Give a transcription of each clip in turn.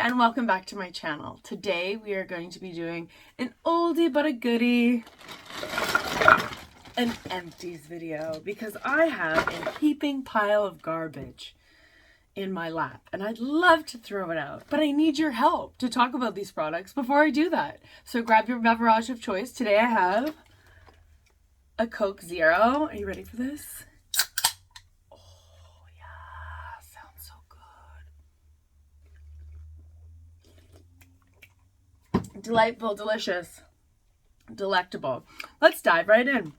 and welcome back to my channel. Today we are going to be doing an oldie but a goodie, an empties video, because I have a heaping pile of garbage in my lap and I'd love to throw it out, but I need your help to talk about these products before I do that. So grab your beverage of choice. Today I have a Coke Zero. Are you ready for this? Oh yeah, sounds so good. Delightful, delicious, delectable. Let's dive right in.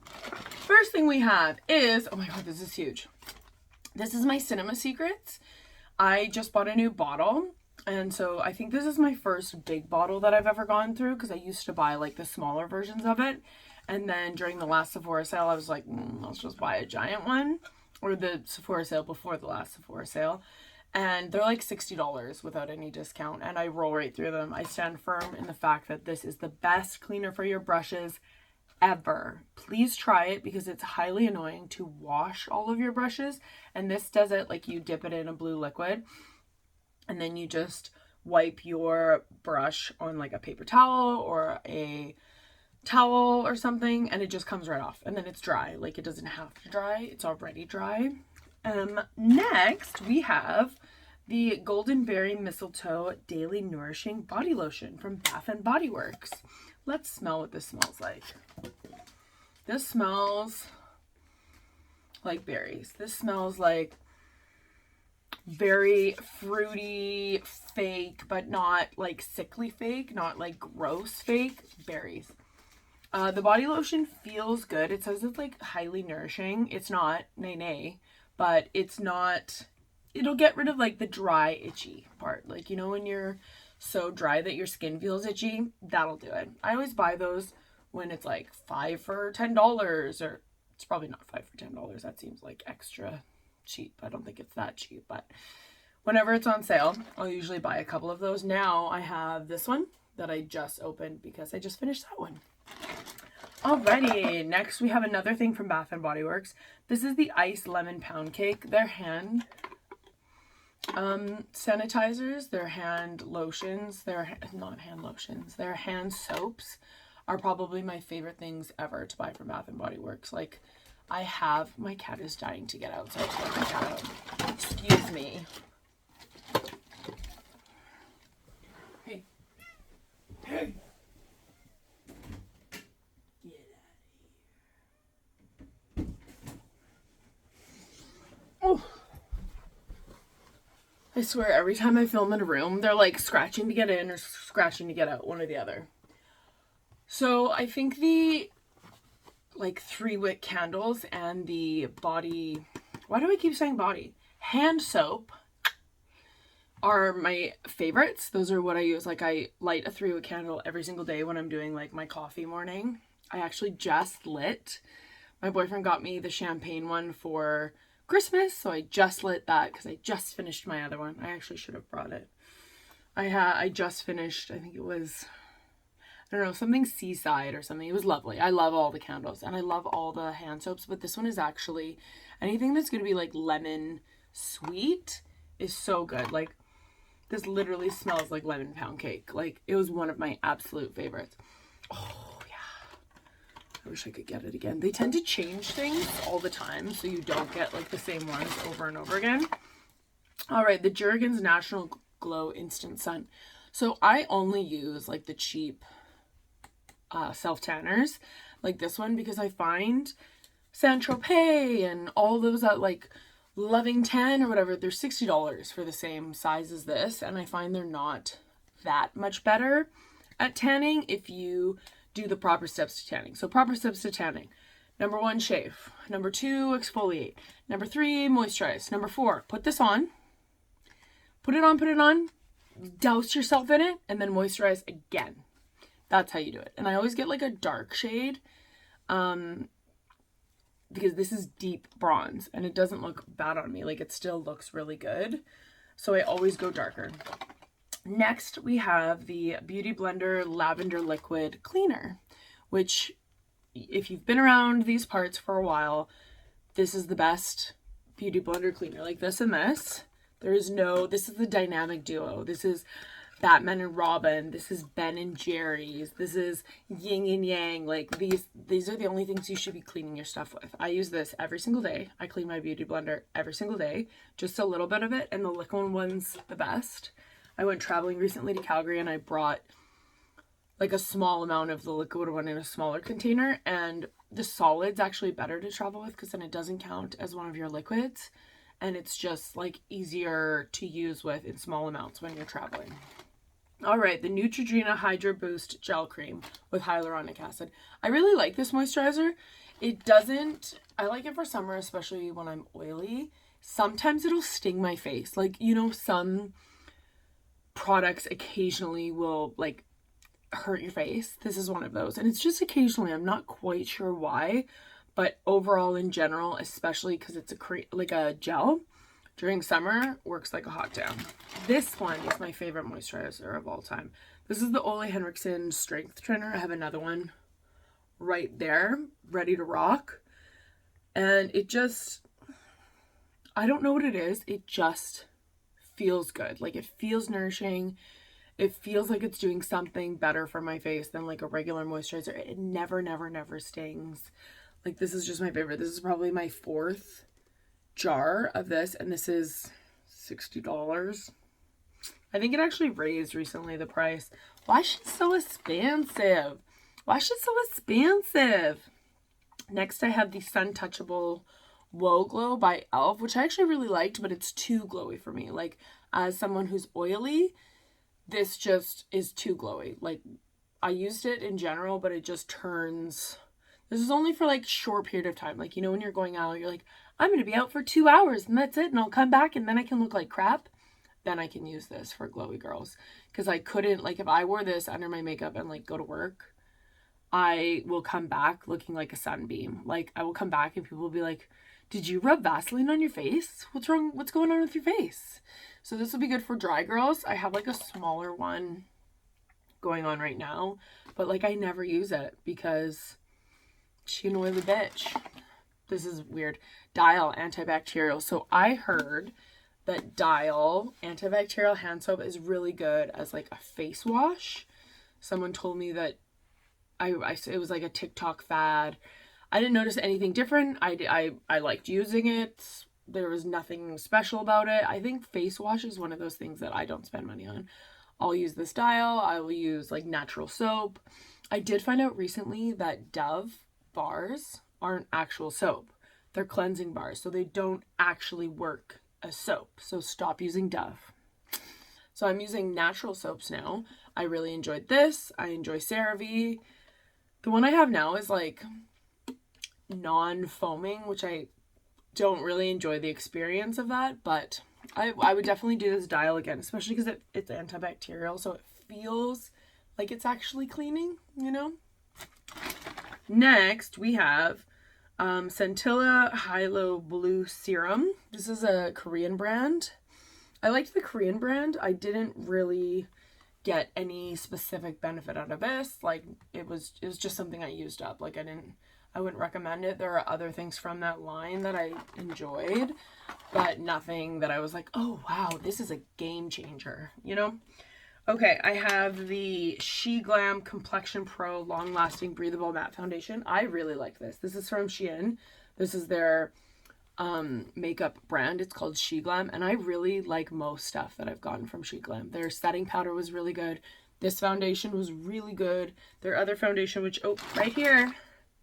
First thing we have is, oh my god, this is huge. This is my Cinema Secrets. I just bought a new bottle, and so I think this is my first big bottle that I've ever gone through, because I used to buy like the smaller versions of it, and then during the last Sephora sale I was like, let's just buy a giant one, or the Sephora sale before the last Sephora sale, and they're like $60 without any discount, and I roll right through them. I stand firm in the fact that this is the best cleaner for your brushes ever. Please try it, because it's highly annoying to wash all of your brushes, and this does it. Like, you dip it in a blue liquid and then you just wipe your brush on like a paper towel or a towel or something, and it just comes right off, and then it's dry. Like, it doesn't have to dry, it's already dry. Next we have the Golden Berry Mistletoe Daily Nourishing Body Lotion from Bath and Body Works. Let's smell what this smells like. This smells like berries. This smells like very fruity, fake, but not like sickly fake, not like gross fake berries. The body lotion feels good. It says it's like highly nourishing. It's not, nay, but it's not, it'll get rid of like the dry, itchy part. Like, you know, when you're so dry that your skin feels itchy, that'll do it. I always buy those when it's like 5 for $10, or it's probably not 5 for $10. That seems like extra cheap. I don't think it's that cheap, but whenever it's on sale, I'll usually buy a couple of those. Now I have this one that I just opened because I just finished that one. Alrighty, next we have another thing from Bath and Body Works. This is the Ice Lemon Pound Cake. Their hand sanitizers, their hand lotions, they're not hand lotions, their hand soaps are probably my favorite things ever to buy from Bath and Body Works. Like, I have, my cat is dying to get out, so I have to let my cat out. Excuse me. Hey. Hey. Get out of here. Oh. I swear, every time I film in a room, they're like scratching to get in or scratching to get out, one or the other. So I think the like 3-wick candles and the body, why do I keep saying body? Hand soap are my favorites. Those are what I use. Like, I light a 3-wick candle every single day when I'm doing like my coffee morning. I actually just lit, my boyfriend got me the champagne one for Christmas, so I just lit that because I just finished my other one. I actually should have brought it. I just finished, I think it was, I don't know, something seaside or something. It was lovely. I love all the candles and I love all the hand soaps, but this one is actually, anything that's going to be like lemon sweet is so good. Like, this literally smells like lemon pound cake. Like, it was one of my absolute favorites. Oh yeah, I wish I could get it again. They tend to change things all the time, so you don't get like the same ones over and over again. All right, the Jergens National Glow Instant Sun. So I only use like the cheap self tanners like this one, because I find Saint Tropez and all those at like Loving Tan or whatever, they're $60 for the same size as this, and I find they're not that much better at tanning if you do the proper steps to tanning. So proper steps to tanning: number 1, shave; number 2, exfoliate; number 3, moisturize; number 4, put this on, put it on, douse yourself in it, and then moisturize again. That's how you do it. And I always get like a dark shade, because this is deep bronze and it doesn't look bad on me. Like, it still looks really good. So I always go darker. Next, we have the Beauty Blender Lavender Liquid Cleaner, which, if you've been around these parts for a while, this is the best Beauty Blender cleaner. Like, this and this, there is no, this is the dynamic duo. This is Batman and Robin. This is Ben and Jerry's. This is Yin and Yang. Like these are the only things you should be cleaning your stuff with. I use this every single day. I clean my beauty blender every single day. Just a little bit of it, and the liquid one's the best. I went traveling recently to Calgary and I brought like a small amount of the liquid one in a smaller container, and the solid's actually better to travel with because then it doesn't count as one of your liquids, and it's just like easier to use with in small amounts when you're traveling. All right, the Neutrogena Hydra Boost Gel Cream with hyaluronic acid. I really like this moisturizer. I like it for summer, especially when I'm oily. Sometimes it'll sting my face. Like, you know, some products occasionally will like hurt your face. This is one of those. And it's just occasionally. I'm not quite sure why. But overall, in general, especially because it's like a gel, during summer, works like a hot damn. This one is my favorite moisturizer of all time. This is the Ole Henriksen Strength Trainer. I have another one right there, ready to rock. And it just, I don't know what it is. It just feels good. Like, it feels nourishing. It feels like it's doing something better for my face than like a regular moisturizer. It never, never, never stings. Like, this is just my favorite. This is probably my 4th jar of this, and this is $60. I think it actually raised recently, the price. Why is it so expensive? Why is it so expensive? Next, I have the Sun Touchable Woe Glow by e.l.f., which I actually really liked, but it's too glowy for me. Like, as someone who's oily, this just is too glowy. Like, I used it in general, but it just turns... This is only for like short period of time. Like, you know, when you're going out, you're like, I'm going to be out for 2 hours and that's it. And I'll come back and then I can look like crap. Then I can use this for glowy girls. Because I couldn't, like, if I wore this under my makeup and like go to work, I will come back looking like a sunbeam. Like, I will come back and people will be like, did you rub Vaseline on your face? What's wrong? What's going on with your face? So this will be good for dry girls. I have like a smaller one going on right now, but like I never use it because she an oily bitch. This is weird. Dial antibacterial. So I heard that Dial antibacterial hand soap is really good as like a face wash. Someone told me that it was like a TikTok fad. I didn't notice anything different. I liked using it. There was nothing special about it. I think face wash is one of those things that I don't spend money on. I'll use this Dial. I will use like natural soap. I did find out recently that Dove bars aren't actual soap. They're cleansing bars, so they don't actually work as soap. So stop using Dove. So I'm using natural soaps now. I really enjoyed this. I enjoy CeraVe. The one I have now is like non-foaming, which I don't really enjoy the experience of that, but I would definitely do this Dial again, especially because it's antibacterial, so it feels like it's actually cleaning, you know? Next, we have Scintilla Hyalo Blue Serum. This is a Korean brand. I liked the Korean brand. I didn't really get any specific benefit out of this. Like, it was just something I used up. Like, I wouldn't recommend it. There are other things from that line that I enjoyed, but nothing that I was like, oh wow, this is a game changer, you know? Okay, I have the She Glam Complexion Pro Long Lasting Breathable Matte Foundation. I really like this. This is from Shein. This is their makeup brand. It's called She Glam, and I really like most stuff that I've gotten from She Glam. Their setting powder was really good. This foundation was really good. Their other foundation, which, oh, right here,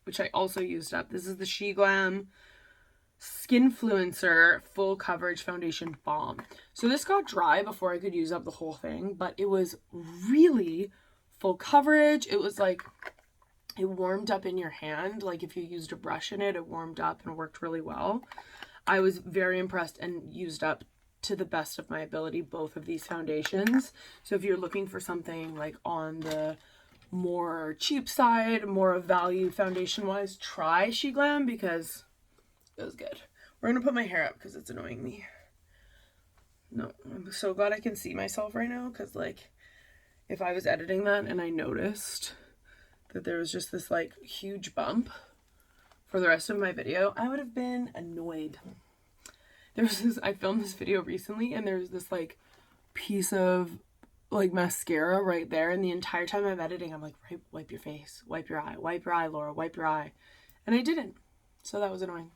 which I also used up. This is the She Glam Skinfluencer Full Coverage Foundation Balm. So this got dry before I could use up the whole thing, but it was really full coverage. It was like, it warmed up in your hand. Like if you used a brush in it, it warmed up and worked really well. I was very impressed and used up to the best of my ability both of these foundations. So if you're looking for something like on the more cheap side, more of value foundation wise, try She Glam because it was good. We're gonna put my hair up because it's annoying me. No, I'm so glad I can see myself right now, because like if I was editing that and I noticed that there was just this like huge bump for the rest of my video, I would have been annoyed. There was this, I filmed this video recently and there's this like piece of like mascara right there, and the entire time I'm editing I'm like, wipe your face, wipe your eye, Laura, wipe your eye, and I didn't. So that was annoying.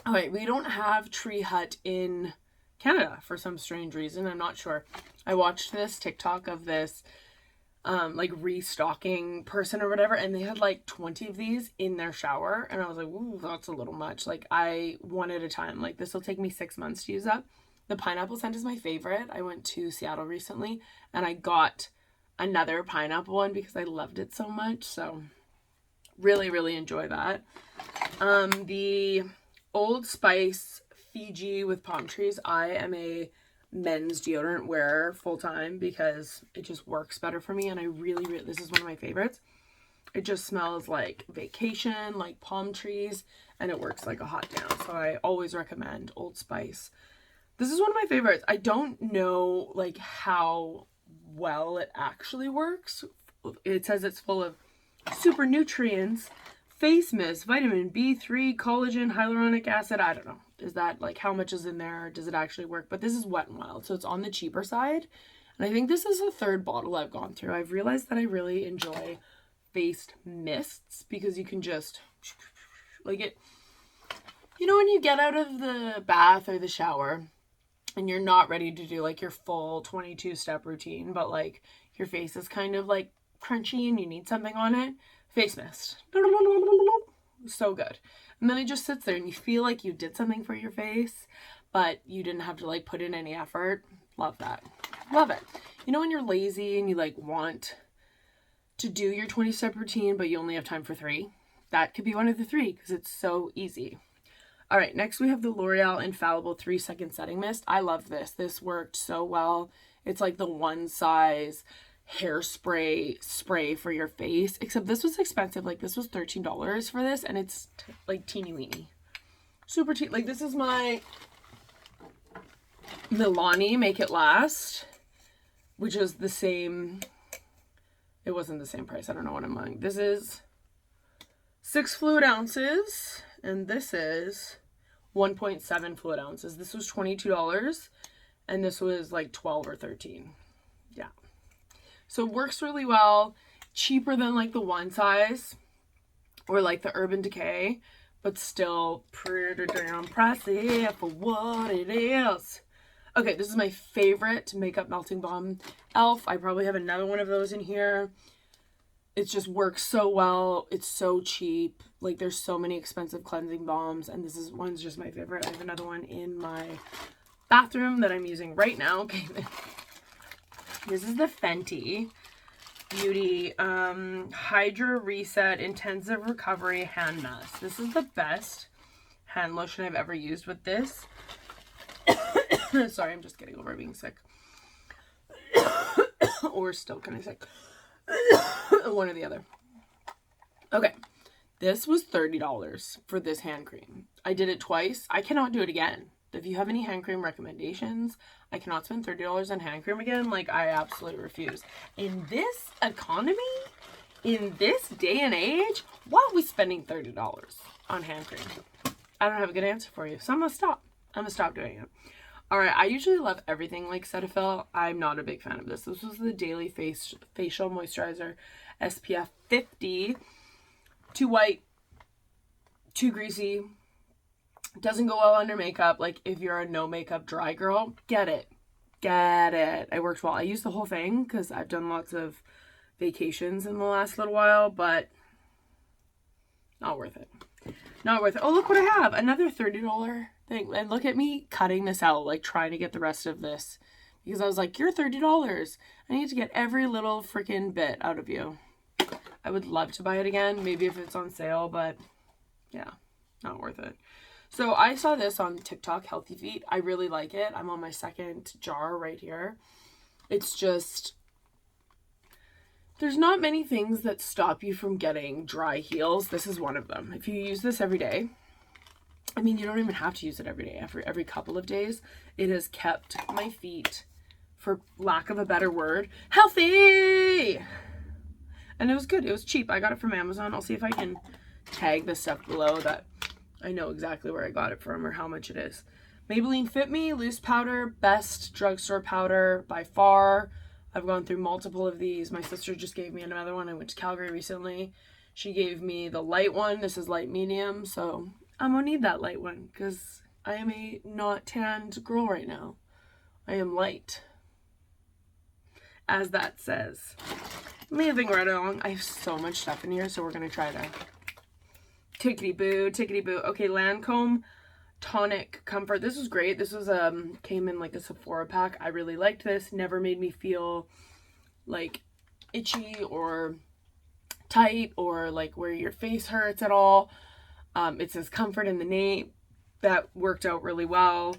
All right, we don't have Tree Hut in Canada for some strange reason. I'm not sure. I watched this TikTok of this like restocking person or whatever, and they had like 20 of these in their shower, and I was like, ooh, that's a little much. Like, I one at a time. Like, this will take me 6 months to use up. The pineapple scent is my favorite. I went to Seattle recently and I got another pineapple one because I loved it so much. So really, really enjoy that. The Old Spice Fiji with palm trees. I am a men's deodorant wearer full time because it just works better for me, and I really, really, this is one of my favorites. It just smells like vacation, like palm trees, and it works like a hot damn. So I always recommend Old Spice. This is one of my favorites. I don't know like how well it actually works. It says it's full of super nutrients, face mist, vitamin B3, collagen, hyaluronic acid. I don't know. Is that like how much is in there? Does it actually work? But this is Wet n Wild, so it's on the cheaper side. And I think this is the third bottle I've gone through. I've realized that I really enjoy face mists because you can just like it. You know, when you get out of the bath or the shower and you're not ready to do like your full 22-step routine, but like your face is kind of like crunchy and you need something on it, face mist. So good. And then it just sits there and you feel like you did something for your face, but you didn't have to like put in any effort. Love that. Love it. You know, when you're lazy and you like want to do your 20-step routine, but you only have time for 3, that could be one of the 3 because it's so easy. All right, next we have the L'Oreal Infallible 3-Second Setting Mist. I love this. This worked so well. It's like the one size hairspray spray for your face, except this was expensive. Like, this was $13 for this, and it's like teeny weeny. Super teeny. Like, this is my Milani Make It Last, which is the same. It wasn't the same price. I don't know what I'm buying. This is 6 fluid ounces, and this is 1.7 fluid ounces. This was $22, and this was like 12 or 13. Yeah. So it works really well. Cheaper than like the one size or like the Urban Decay, but still pretty damn pricey for what it is. Okay, this is my favorite makeup melting balm, e.l.f. I probably have another one of those in here. It just works so well. It's so cheap. Like, there's so many expensive cleansing balms, and this is one's just my favorite. I have another one in my bathroom that I'm using right now. Okay, this is the Fenty Beauty Hydra Reset Intensive Recovery Hand Mask. This is the best hand lotion I've ever used with this. Sorry, I'm just getting over being sick. Or still kind of sick. One or the other. Okay, this was $30 for this hand cream. I did it twice. I cannot do it again. If you have any hand cream recommendations, I cannot spend $30 on hand cream again. Like, I absolutely refuse. In this economy, in this day and age, why are we spending $30 on hand cream? I don't have a good answer for you, so I'm gonna stop. I'm gonna stop doing it. All right, I usually love everything like Cetaphil. I'm not a big fan of this. This was the Daily Facial Moisturizer SPF 50. Too white, too greasy. Doesn't go well under makeup. Like, if you're a no makeup dry girl, get it. Get it. It works well. I use the whole thing because I've done lots of vacations in the last little while, but not worth it. Not worth it. Oh, look what I have. Another $30 thing. And look at me cutting this out, like trying to get the rest of this. Because I was like, you're $30. I need to get every little freaking bit out of you. I would love to buy it again. Maybe if it's on sale, but yeah, not worth it. So I saw this on TikTok, Healthy Feet. I really like it. I'm on my second jar right here. It's just, there's not many things that stop you from getting dry heels. This is one of them. If you use this every day, I mean, you don't even have to use it every day. Every couple of days, it has kept my feet, for lack of a better word, healthy. And it was good. It was cheap. I got it from Amazon. I'll see if I can tag the stuff below that I know exactly where I got it from or how much it is. Maybelline Fit Me loose powder, best drugstore powder by far. I've gone through multiple of these. My sister just gave me another one. I went to Calgary recently. She gave me the light one. This is light medium, so I'm gonna need that light one because I am a not tanned girl right now. I am light, as that says. Moving right along. I have so much stuff in here, so we're gonna try to tickety boo, tickety boo. Okay, Lancome Tonic Comfort. This was great. This was came in like a Sephora pack. I really liked this. Never made me feel like itchy or tight or like where your face hurts at all. It says comfort in the name. That worked out really well.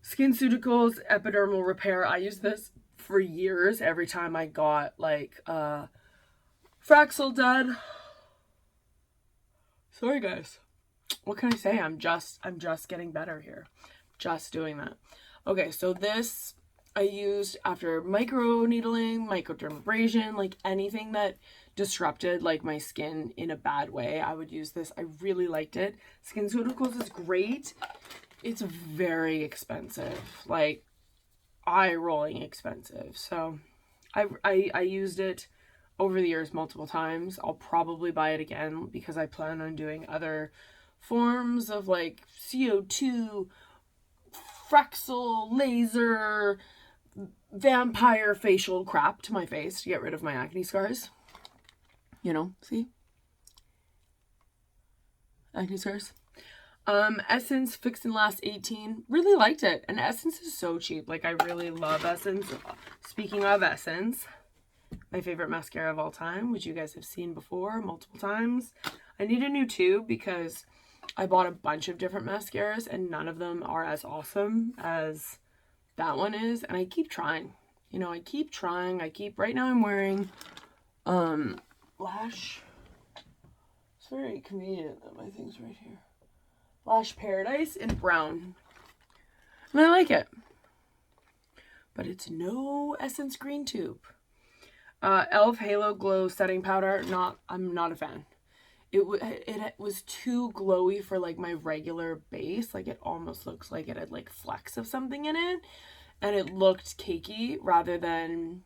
SkinCeuticals Epidermal Repair. I used this for years every time I got like Fraxel done. Sorry guys. What can I say? I'm just getting better here. Just doing that. Okay, so this I used after micro needling, microdermabrasion, like anything that disrupted like my skin in a bad way. I would use this. I really liked it. SkinCeuticals is great. It's very expensive. Like eye-rolling expensive. So I used it over the years multiple times. I'll probably buy it again because I plan on doing other forms of like CO2, Fraxel, laser, vampire facial crap to my face to get rid of my acne scars. You know, see? Acne scars. Essence Fix and Last 18. Really liked it. And Essence is so cheap. Like, I really love Essence. Speaking of Essence, my favorite mascara of all time, which you guys have seen before multiple times. I need a new tube because I bought a bunch of different mascaras and none of them are as awesome as that one is. And I keep trying. You know, I keep trying. Right now I'm wearing Lash. It's very convenient that my thing's right here. Lash Paradise in brown. And I like it. But it's no Essence green tube. e.l.f. Halo Glow Setting Powder. I'm not a fan. It was too glowy for like my regular base. Like it almost looks like it had like flecks of something in it. And it looked cakey rather than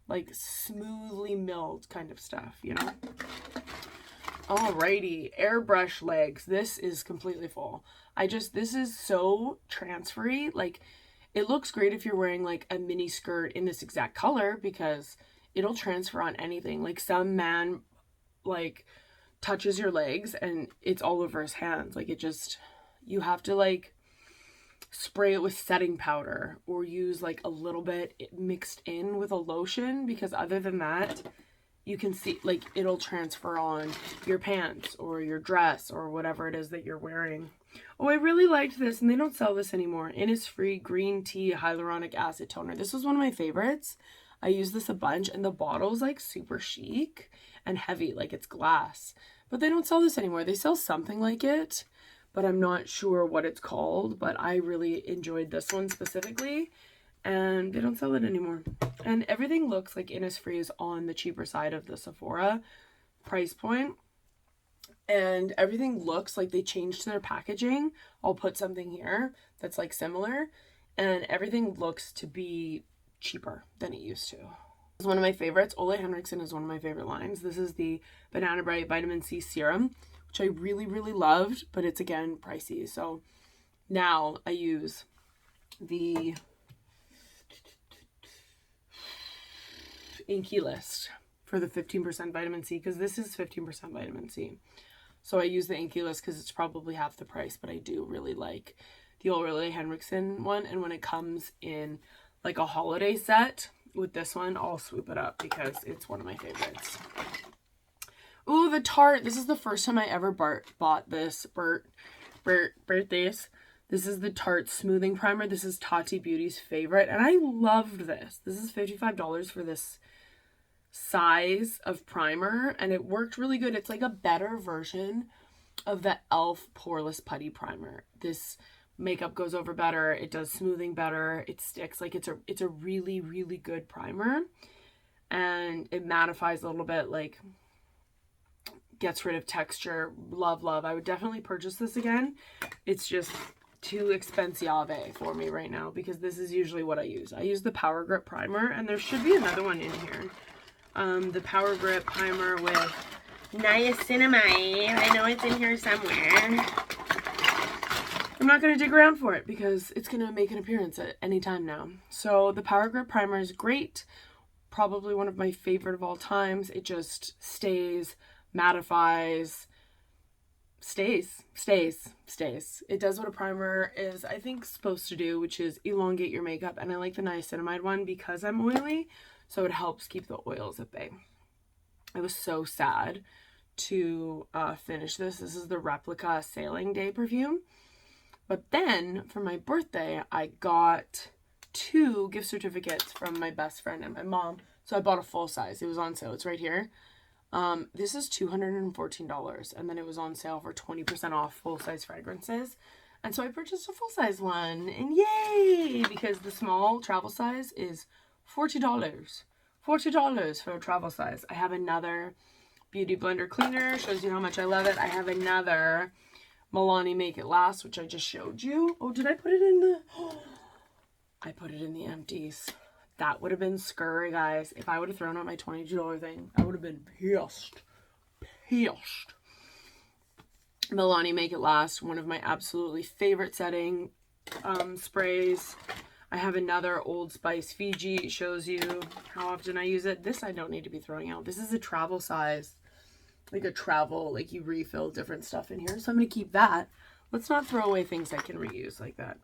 like smoothly milled kind of stuff, you know? Alrighty, airbrush legs. This is completely full. This is so transfery. Like, it looks great if you're wearing like a mini skirt in this exact color because it'll transfer on anything. Like some man like touches your legs and it's all over his hands. Like you have to like spray it with setting powder or use like a little bit mixed in with a lotion because other than that, you can see like it'll transfer on your pants or your dress or whatever it is that you're wearing. Oh, I really liked this and they don't sell this anymore. Innisfree Green Tea Hyaluronic Acid Toner. This was one of my favorites. I use this a bunch and the bottle's like super chic and heavy, like it's glass. But they don't sell this anymore. They sell something like it, but I'm not sure what it's called. But I really enjoyed this one specifically. And they don't sell it anymore. And everything looks like Innisfree is on the cheaper side of the Sephora price point. And everything looks like they changed their packaging. I'll put something here that's like similar. And everything looks to be cheaper than it used to. This is one of my favorites. Ole Henriksen is one of my favorite lines. This is the Banana Bright Vitamin C Serum, which I really, really loved. But it's, again, pricey. So now I use the Inky List for the 15% vitamin C because this is 15% vitamin C. So I use the Inky List because it's probably half the price, but I do really like the Ole Henriksen one. And when it comes in like a holiday set with this one, I'll swoop it up because it's one of my favorites. Ooh, the Tarte. This is the first time I ever bought this. This. This is the Tarte Smoothing Primer. This is Tati Beauty's favorite. And I loved this. This is $55 for this size of primer. And it worked really good. It's like a better version of the e.l.f. Poreless Putty Primer. This makeup goes over better. It does smoothing better. It sticks. Like it's a really, really good primer. And it mattifies a little bit. Like gets rid of texture. Love. I would definitely purchase this again. It's just too expensive for me right now because this is usually what I use. I use the Power Grip Primer, and there should be another one in here. The Power Grip Primer with niacinamide. I know it's in here somewhere. I'm not going to dig around for it because it's going to make an appearance at any time now. So the Power Grip Primer is great. Probably one of my favorite of all times. It just stays, mattifies, stays. It does what a primer is, I think, supposed to do, which is elongate your makeup. And I like the niacinamide one because I'm oily, so it helps keep the oils at bay. I was so sad to finish this. This is the Replica Sailing Day perfume. But then, for my birthday, I got 2 gift certificates from my best friend and my mom. So I bought a full size. It was on sale. It's right here. This is $214, and then it was on sale for 20% off full-size fragrances. And so I purchased a full-size one, and yay! Because the small travel size is $40. $40 for a travel size. I have another Beauty Blender cleaner. Shows you how much I love it. I have another Milani Make It Last, which I just showed you. Oh, did I put it in the... I put it in the empties. That would have been scurry, guys. If I would have thrown out my $22 thing, I would have been pissed. Pissed. Milani Make It Last, one of my absolutely favorite setting sprays. I have another Old Spice Fiji. It shows you how often I use it. This I don't need to be throwing out. This is a travel size. Like a travel, like you refill different stuff in here. So I'm going to keep that. Let's not throw away things I can reuse like that.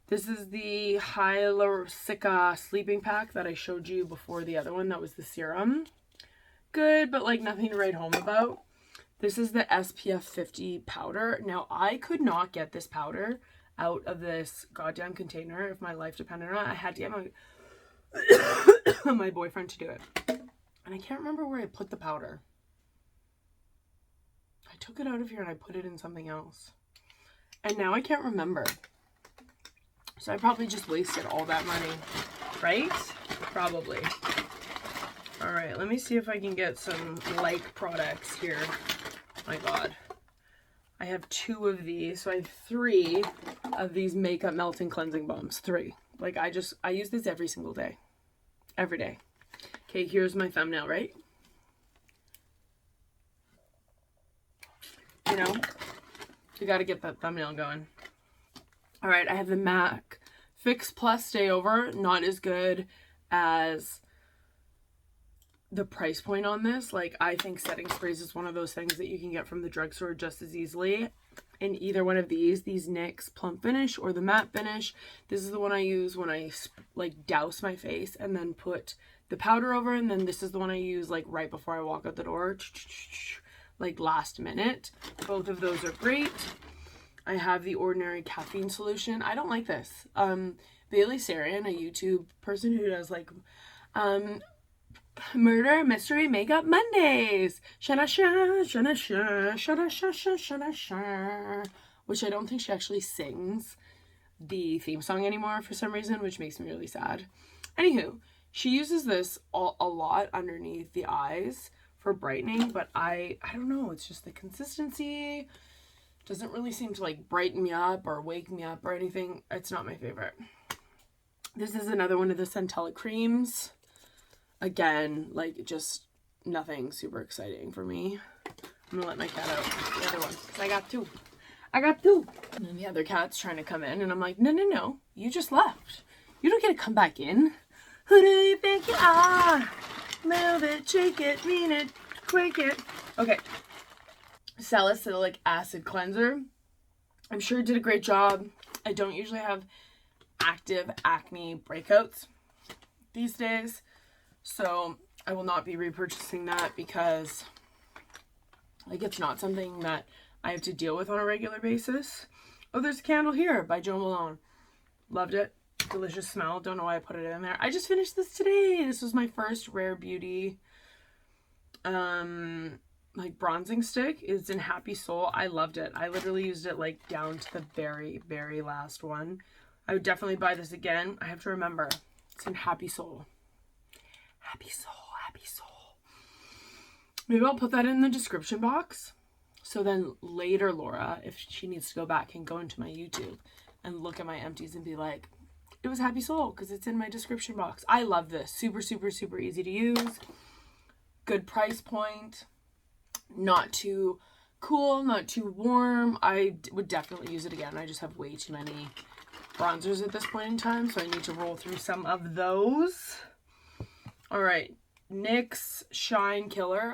This is the Hyaluronic sleeping pack that I showed you before the other one. That was the serum. Good, but like nothing to write home about. This is the SPF 50 powder. Now, I could not get this powder out of this goddamn container if my life depended on it. I had to get my, my boyfriend to do it. And I can't remember where I put the powder. I took it out of here and I put it in something else. And now I can't remember. So I probably just wasted all that money, right? Probably. All right, let me see if I can get some like products here. My God. I have 2 of these. So I have 3 of these makeup melting cleansing balms. 3. Like I use this every single day. Every day. Okay, here's my thumbnail, right? You know, you got to get that thumbnail going. All right, I have the MAC Fix Plus Stay Over. Not as good as the price point on this. Like, I think setting sprays is one of those things that you can get from the drugstore just as easily. In either one of these NYX Plump Finish or the Matte Finish. This is the one I use when I like douse my face and then put the powder over. And then this is the one I use like right before I walk out the door. Like last minute. Both of those are great. I have the Ordinary Caffeine Solution. I don't like this. Bailey Sarian, a YouTube person who does like Murder Mystery Makeup Mondays. Shana-sha, shana-sha, shana-sha, shana-sha. Which I don't think she actually sings the theme song anymore for some reason, which makes me really sad. Anywho, she uses this a lot underneath the eyes for brightening, but I don't know. It's just the consistency doesn't really seem to like brighten me up or wake me up or anything. It's not my favorite. This is another one of the Centella creams. Again, like just nothing super exciting for me. I'm gonna let my cat out. The other one. I got 2. I got 2. And then the other cat's trying to come in and I'm like, no. You just left. You don't get to come back in. Who do you think you are? Move it, shake it, mean it, quake it. Okay. Salicylic acid cleanser. I'm sure it did a great job. I don't usually have active acne breakouts these days, so I will not be repurchasing that because like it's not something that I have to deal with on a regular basis. Oh, there's a candle here by Jo Malone. Loved it. Delicious smell. Don't know why I put it in there. I just finished this today. This was my first Rare Beauty like bronzing stick. It's in Happy Soul. I loved it. I literally used it like down to the very, very last one. I would definitely buy this again. I have to remember it's in Happy Soul. Happy Soul, Happy Soul. Maybe I'll put that in the description box. So then later Laura, if she needs to go back and go into my YouTube, and look at my empties and be like, it was Happy Soul, because it's in my description box. I love this. Super, super, super easy to use. Good price point. Not too cool, not too warm. I would definitely use it again. I just have way too many bronzers at this point in time, so I need to roll through some of those. All right, NYX Shine Killer.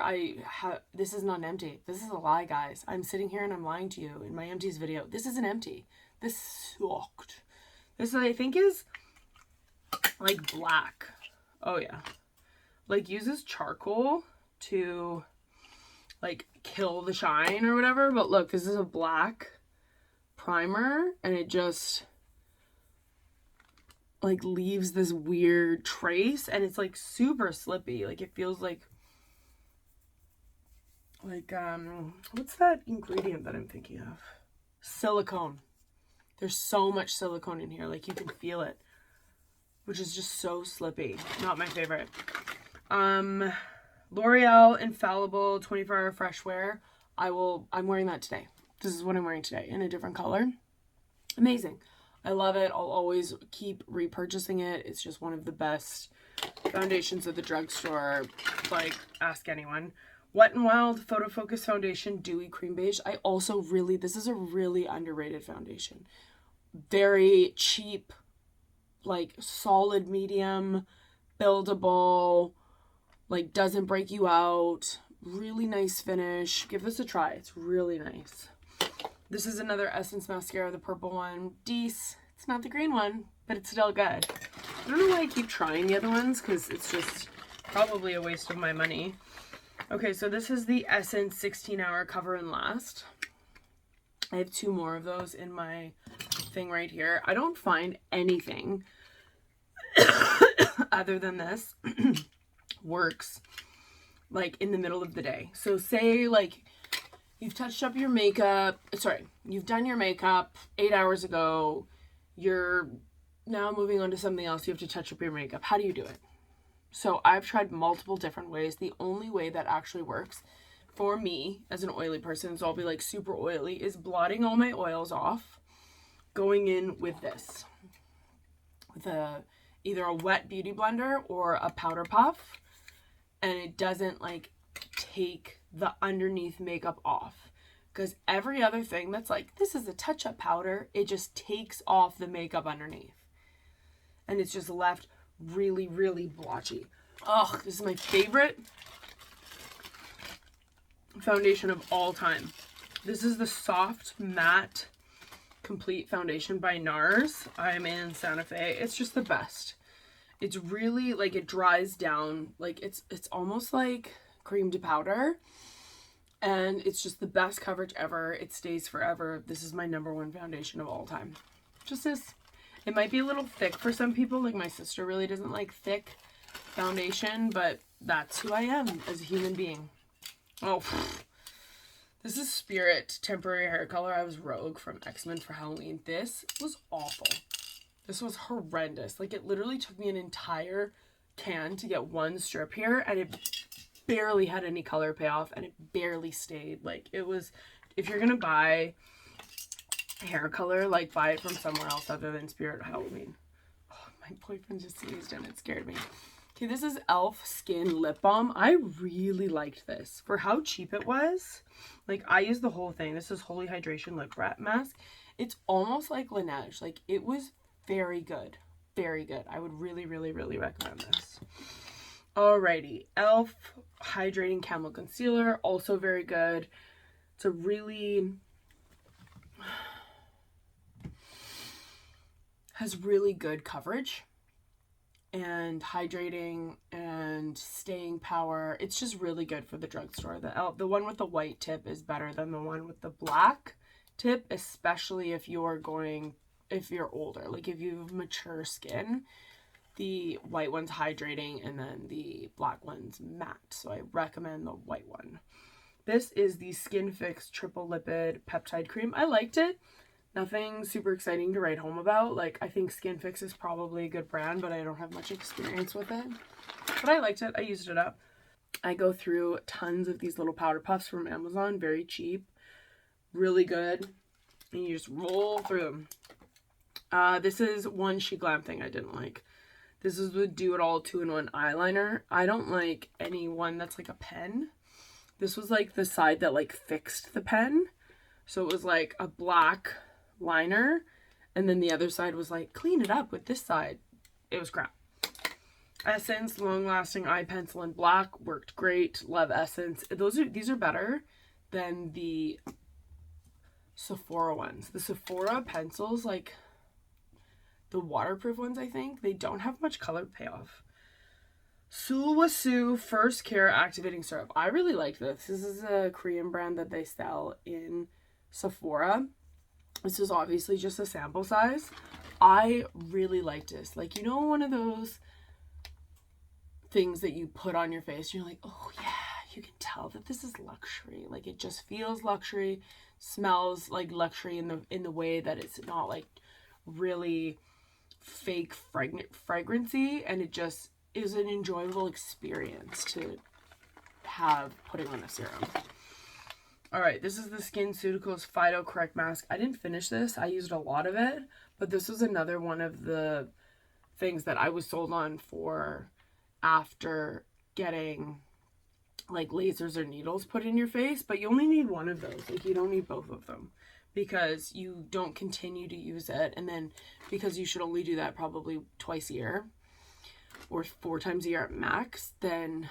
This is not an empty. This is a lie, guys. I'm sitting here and I'm lying to you in my empties video. This is an empty. This sucked. This, I think, is like black. Oh yeah, like uses charcoal to like kill the shine or whatever. But look, this is a black primer and it just like leaves this weird trace, and it's like super slippy. Like it feels like what's that ingredient that I'm thinking of? Silicone. There's so much silicone in here, like you can feel it, which is just so slippy. Not my favorite. L'Oreal Infallible 24-hour fresh wear. I'm wearing that today. This is what I'm wearing today in a different color. Amazing. I love it. I'll always keep repurchasing it. It's just one of the best foundations at the drugstore. Like, ask anyone. Wet n Wild Photo Focus Foundation Dewy Cream Beige. This is a really underrated foundation. Very cheap, like solid medium, buildable, like doesn't break you out. Really nice finish. Give this a try. It's really nice. This is another Essence mascara, the purple one. It's not the green one, but it's still good. I don't know why I keep trying the other ones, because it's just probably a waste of my money. Okay, so this is the Essence 16-hour Cover and Last. I have 2 more of those in my thing right here. I don't find anything other than this works like in the middle of the day. So say like you've touched up your makeup, you've done your makeup 8 hours ago, you're now moving on to something else, you have to touch up your makeup. How do you do it? So I've tried multiple different ways. The only way that actually works for me as an oily person, so I'll be like super oily, is blotting all my oils off, going in with this, with either a wet beauty blender or a powder puff, and it doesn't like take the underneath makeup off, because every other thing that's like, this is a touch-up powder, it just takes off the makeup underneath, and it's just left really, really blotchy. Oh, this is my favorite foundation of all time. This is the Soft Matte Complete Foundation by NARS. I'm in Santa Fe. It's just the best. It's really like, it dries down, like it's almost like cream to powder, and it's just the best coverage ever. It stays forever. This is my #1 foundation of all time. Just this. It might be a little thick for some people, like my sister really doesn't like thick foundation, but that's who I am as a human being. Oh, this is Spirit Temporary Hair Color. I was Rogue from X-Men for Halloween. This was awful. This was horrendous. Like, it literally took me an entire can to get one strip here, and it barely had any color payoff, and it barely stayed. Like, it was, if you're gonna buy hair color, like, buy it from somewhere else other than Spirit Halloween. Oh, my boyfriend just sneezed and it scared me. Okay, this is e.l.f. Skin Lip Balm. I really liked this. For how cheap it was, like, I used the whole thing. This is Holy Hydration Lip Mask. It's almost like Laneige. Like, it was very good. Very good. I would really, really, really recommend this. Alrighty. e.l.f. Hydrating Camo Concealer. Also very good. It's a really... has really good coverage and hydrating and staying power. It's just really good for the drugstore. The one with the white tip is better than the one with the black tip, especially if you're older. Like, if you have mature skin, the white one's hydrating and then the black one's matte. So I recommend the white one. This is the Skin Fix Triple Lipid Peptide Cream. I liked it. Nothing super exciting to write home about. Like, I think Skin Fix is probably a good brand, but I don't have much experience with it. But I liked it. I used it up. I go through tons of these little powder puffs from Amazon. Very cheap. Really good. And you just roll through them. This is one She Glam thing I didn't like. This is the Do It All 2-in-1 eyeliner. I don't like any one that's like a pen. This was like the side that like fixed the pen. So it was like a black liner, and then the other side was like, clean it up with this side. It was crap. Essence Long Lasting Eye Pencil in black worked great. Love Essence. These are better than the Sephora ones. The Sephora pencils, like the waterproof ones, I think, they don't have much color payoff. Sulwhasoo First Care Activating Syrup. I really like this. This is a Korean brand that they sell in Sephora. This is obviously just a sample size. I really liked this. Like, you know, one of those things that you put on your face, you're like, oh yeah, you can tell that this is luxury. Like, it just feels luxury, smells like luxury in the way that it's not like really fake fragrancy, and it just is an enjoyable experience to have putting on a serum. All right, this is the SkinCeuticals Phyto Correct Mask. I didn't finish this. I used a lot of it, but this was another one of the things that I was sold on for after getting like lasers or needles put in your face, but you only need one of those. Like, you don't need both of them because you don't continue to use it, and then because you should only do that probably twice a year or 4 times a year at max, then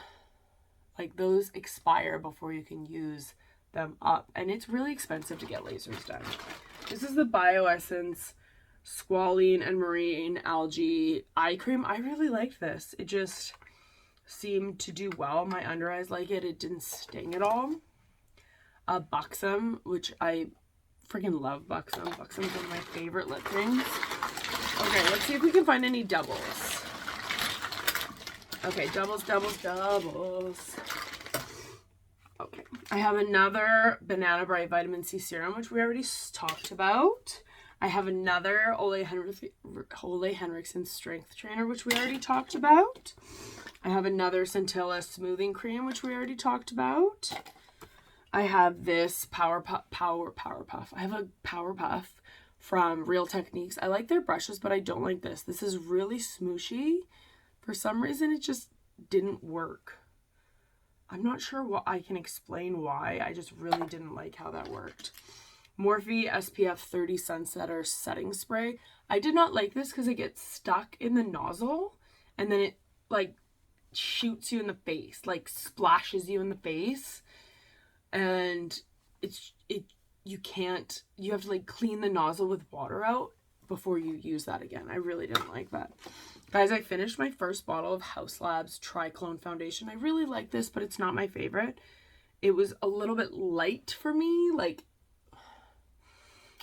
like those expire before you can use them up, and it's really expensive to get lasers done. This is the Bioessence Squalene and Marine Algae Eye Cream. I really liked this. It just seemed to do well. My under eyes like it. It didn't sting at all. Buxom, which I freaking love Buxom. Buxom is one of my favorite lip things. Okay, let's see if we can find any doubles. Okay, doubles. Okay, I have another Banana Bright Vitamin C Serum, which we already talked about. I have another Ole Henriksen Strength Trainer, which we already talked about. I have another Scintilla Smoothing Cream, which we already talked about. I have this Power Puff. I have a Power Puff from Real Techniques. I like their brushes, but I don't like this. This is really smooshy. For some reason, it just didn't work. I'm not sure what I can explain why. I just really didn't like how that worked. Morphe SPF 30 Sunsetter Setting Spray. I did not like this because it gets stuck in the nozzle and then it like shoots you in the face, like splashes you in the face, and you have to like clean the nozzle with water out before you use that again. I really didn't like that. Guys, I finished my first bottle of Haus Labs Triclone Foundation. I really like this, but it's not my favorite. It was a little bit light for me, like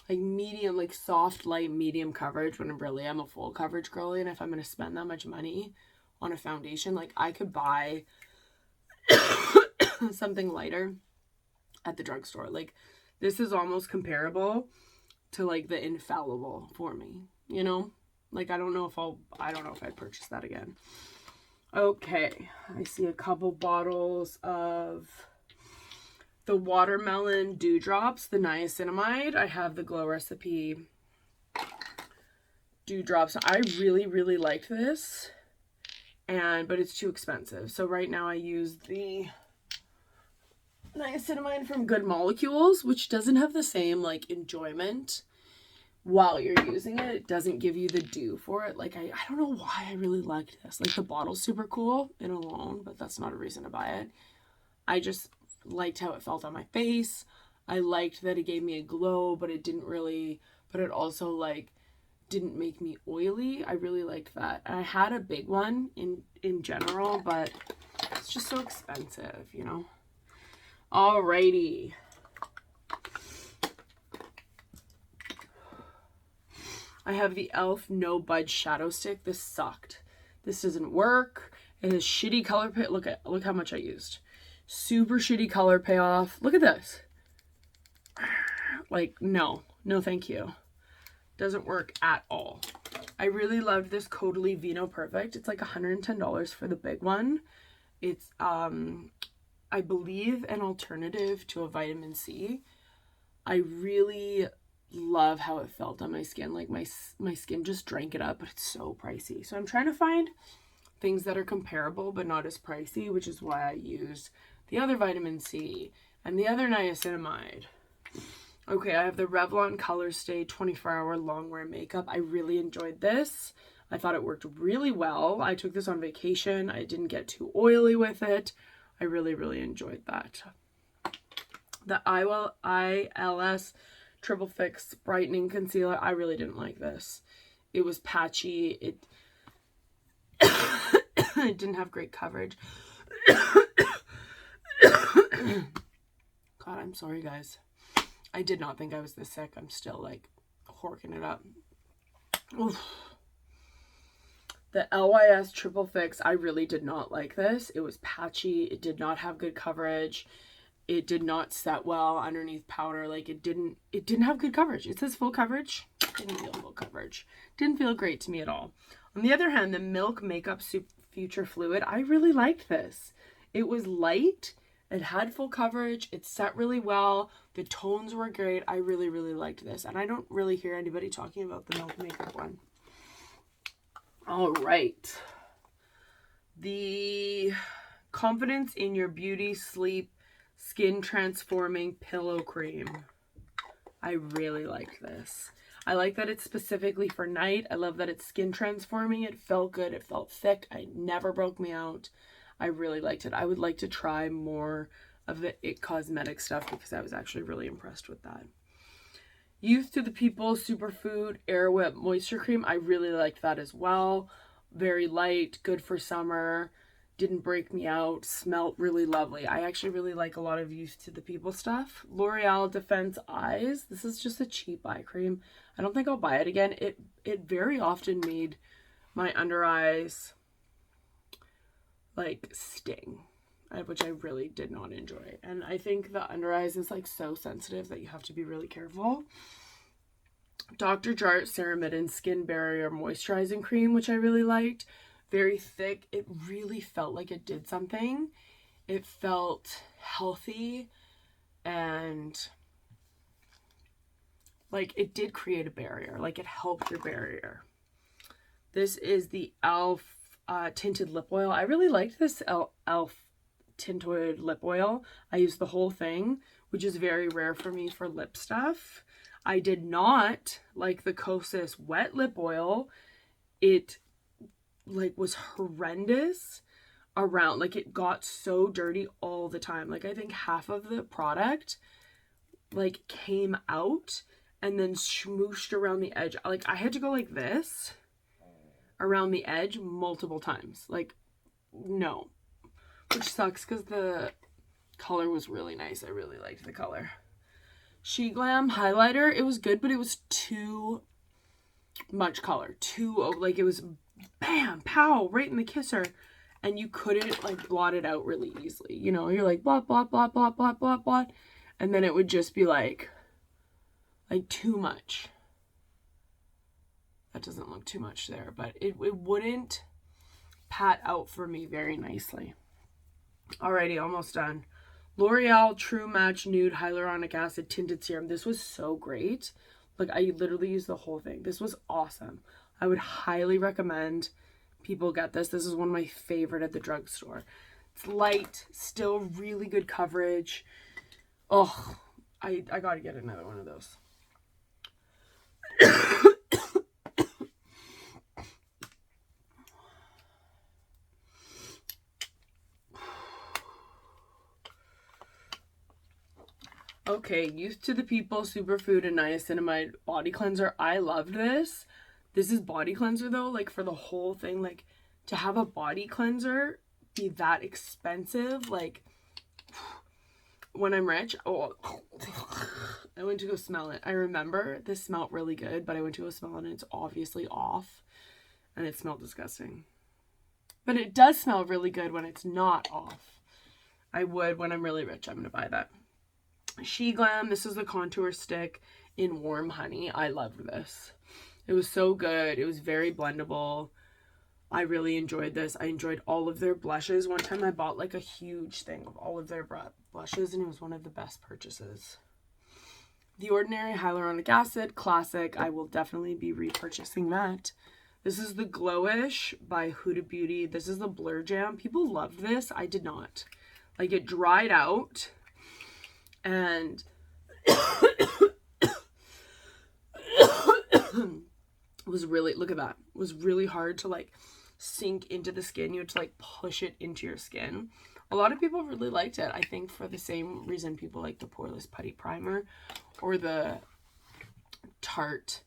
medium, like soft, light, medium coverage, when really I'm a full coverage girly, and if I'm going to spend that much money on a foundation, like I could buy something lighter at the drugstore. Like, this is almost comparable to like the Infallible for me, you know? Like, I don't know if I'd purchase that again. Okay, I see a couple bottles of the Watermelon Dewdrops, the niacinamide. I have the Glow Recipe Dewdrops. I really, really liked this, but it's too expensive. So right now I use the niacinamide from Good Molecules, which doesn't have the same like enjoyment while you're using it. It doesn't give you the dew for it. Like, I don't know why I really liked this. Like, the bottle's super cool in alone, but that's not a reason to buy it. I just liked how it felt on my face. I liked that it gave me a glow, but it also like didn't make me oily. I really liked that. And I had a big one in general, but it's just so expensive, you know? Alrighty. I have the e.l.f. No Budge Shadow Stick. This sucked. This doesn't work. It has shitty color pay. Look how much I used. Super shitty color payoff. Look at this. Like, no thank you. Doesn't work at all. I really loved this Caudalie Vino Perfect. It's like $110 for the big one. It's I believe an alternative to a vitamin C. I really love how it felt on my skin. Like my skin just drank it up, but it's so pricey. So I'm trying to find things that are comparable but not as pricey, which is why I use the other vitamin C and the other niacinamide. Okay, I have the Revlon Color Stay 24-hour long-wear makeup. I really enjoyed this. I thought it worked really well. I took this on vacation. I didn't get too oily with it. I really, really enjoyed that. The ILS Triple Fix Brightening Concealer. I really didn't like this. It was patchy. It it didn't have great coverage. God, I'm sorry, guys. I did not think I was this sick. I'm still like horking it up. Oof. The LYS Triple Fix, I really did not like this. It was patchy. It did not have good coverage. It did not set well underneath powder. Like it didn't have good coverage. It says full coverage. Didn't feel full coverage. Didn't feel great to me at all. On the other hand, the Milk Makeup Future Fluid, I really liked this. It was light. It had full coverage. It set really well. The tones were great. I really, really liked this. And I don't really hear anybody talking about the Milk Makeup one. All right. The Confidence in Your Beauty Sleep Skin Transforming Pillow Cream. I really like this. I like that it's specifically for night. I love that it's skin transforming. It felt good. It felt thick. It never broke me out. I really liked it. I would like to try more of the It Cosmetic stuff because I was actually really impressed with that. Youth to the People Superfood Air Whip Moisture Cream. I really liked that as well. Very light, good for summer. Didn't break me out. Smelled really lovely. I actually really like a lot of Youth to the People stuff. L'Oreal Defense Eyes. This is just a cheap eye cream. I don't think I'll buy it again. It very often made my under eyes like sting, which I really did not enjoy. And I think the under eyes is like so sensitive that you have to be really careful. Dr. Jart Ceramide Skin Barrier Moisturizing Cream, which I really liked. Very thick. It really felt like it did something. It felt healthy and like it did create a barrier. Like it helped your barrier. This is the e.l.f. Tinted Lip Oil. I really liked this e.l.f. tinted lip oil. I used the whole thing, which is very rare for me for lip stuff. I did not like the Kosas wet lip oil. It like was horrendous around, like it got so dirty all the time. Like I think half of the product like came out and then smooshed around the edge. Like I had to go like this around the edge multiple times. Like no, which sucks because the color was really nice. I really liked the color. She Glam highlighter, it was good, but it was too much color. Like it was bam, pow, right in the kisser, and you couldn't like blot it out really easily. You know, you're like blot, blot, blot, blot, blot, blot, blot, and then it would just be like too much. That doesn't look too much there, but it wouldn't pat out for me very nicely. Alrighty, almost done. L'Oreal True Match Nude Hyaluronic Acid Tinted Serum. This was so great. Like I literally used the whole thing. This was awesome. I would highly recommend people get this. This is one of my favorite at the drugstore. It's light, still really good coverage. Oh, I gotta get another one of those. Okay, Youth to the People Superfood and Niacinamide Body Cleanser. I loved this. This is body cleanser though, like for the whole thing, like to have a body cleanser be that expensive, like when I'm rich, oh, I went to go smell it. I remember this smelled really good, but I went to go smell it and it's obviously off and it smelled disgusting. But it does smell really good when it's not off. I would, when I'm really rich, I'm going to buy that. She Glam, this is the contour stick in Warm Honey. I loved this. It was so good. It was very blendable. I really enjoyed this. I enjoyed all of their blushes. One time I bought like a huge thing of all of their blushes and it was one of the best purchases. The Ordinary Hyaluronic Acid, classic. I will definitely be repurchasing that. This is the Glowish by Huda Beauty. This is the Blur Jam. People loved this. I did not. Like, it dried out. And it was really, look at that. It was really hard to, like, sink into the skin. You had to, like, push it into your skin. A lot of people really liked it. I think for the same reason people like the Poreless Putty Primer or the Tarte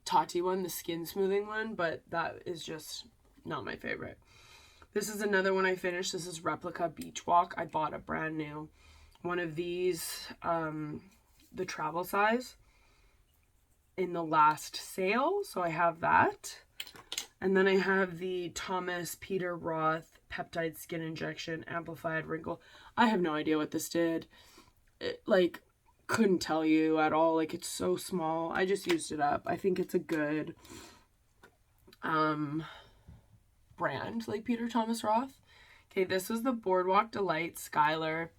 Tati one, the skin smoothing one, but that is just not my favorite. This is another one I finished. This is Replica Beach Walk. I bought a brand new one of these, the travel size, in the last sale. So I have that. And then I have the Thomas Peter Roth Peptide Skin Injection Amplified Wrinkle. I have no idea what this did. It, like, couldn't tell you at all. Like, it's so small. I just used it up. I think it's a good brand, like Peter Thomas Roth. Okay, this was the Boardwalk Delight Skylar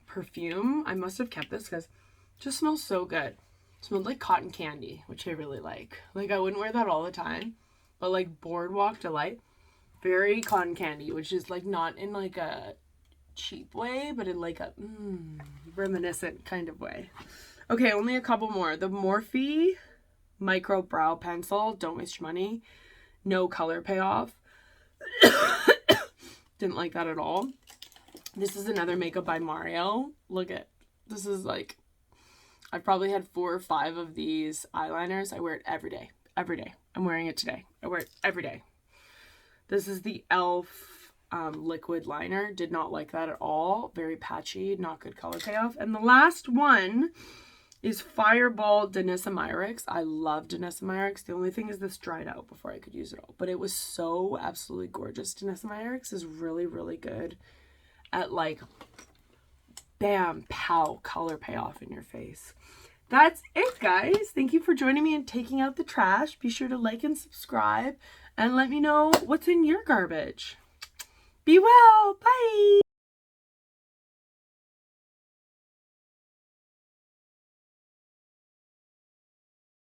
perfume. I must have kept this because it just smells so good. It smelled like cotton candy, which I really like. Like, I wouldn't wear that all the time, but like Boardwalk Delight, very cotton candy, which is like not in like a cheap way, but in like a reminiscent kind of way. Okay, only a couple more. The Morphe Micro Brow Pencil. Don't waste your money. No color payoff. Didn't like that at all. This is another Makeup by Mario. Look at, this is like, I've probably had 4 or 5 of these eyeliners. I wear it every day. Every day. I'm wearing it today. I wear it every day. This is the e.l.f. liquid liner. Did not like that at all. Very patchy. Not good color payoff. And the last one is Fireball Denisomyrix. I love Denisomyrix. The only thing is this dried out before I could use it all. But it was so absolutely gorgeous. Denisomyrix is really, really good at like, bam, pow, color payoff in your face. That's it, guys. Thank you for joining me in taking out the trash. Be sure to like and subscribe and let me know what's in your garbage. Be well. Bye.